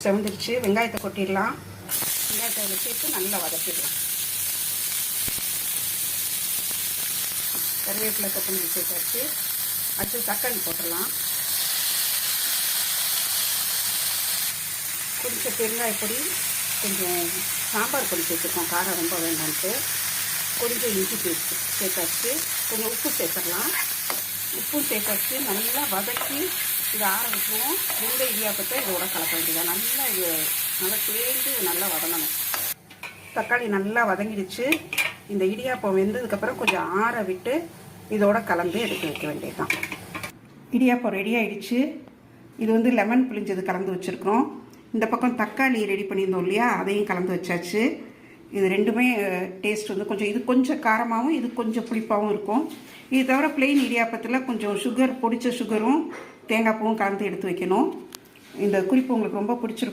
செவந்துருச்சு. வெங்காயத்தை கொட்டிடலாம். வெங்காயத்தை அதில் சேர்த்து நல்லா வதக்கிடலாம். கருவேப்பிலை கொத்தமல்லி சேர்த்தாச்சு. அடுத்து தக்காளி போட்டுடலாம். கொஞ்சம் பெருங்காயப்பொடி, கொஞ்சம் சாம்பார் பொடி சேர்த்துருக்கோம், காரம் ரொம்ப வேண்டான்ட்டு. கொஞ்சம் இஞ்சி பேஸ்ட் சேர்த்தாச்சு. கொஞ்சம் உப்பு சேர்த்துடலாம். உப்பும் சேர்த்தாச்சு. நல்லா வதக்கி இதை ஆற விட்டுருவோம். வெந்த இடியாப்பத்தை இதோட கலக்க வேண்டியதான். நல்லா இது நல்லா தேய்ந்து நல்லா வதங்கணும். தக்காளி நல்லா வதங்கிடுச்சு. இந்த இடியாப்பம் வெந்ததுக்கப்புறம் கொஞ்சம் ஆற விட்டு இதோட கலந்து எடுத்து வைக்க வேண்டியதுதான். இடியாப்பம் ரெடி ஆகிடுச்சு. இது லெமன் புளிஞ்சது கலந்து வச்சுருக்கிறோம். இந்த பக்கம் தக்காளி ரெடி பண்ணியிருந்தோம் இல்லையா, அதையும் கலந்து வச்சாச்சு. இது ரெண்டுமே டேஸ்ட் கொஞ்சம் இது கொஞ்சம் காரமாகவும் இது கொஞ்சம் புளிப்பாகவும் இருக்கும். இது தவிர பிளெயின் இடியாப்பத்தில் கொஞ்சம் சுகர், பொடிச்ச சுகரும் தேங்காய் பூவும் கலந்து எடுத்து வைக்கணும். இந்த குறிப்பு உங்களுக்கு ரொம்ப பிடிச்சிருக்கும்.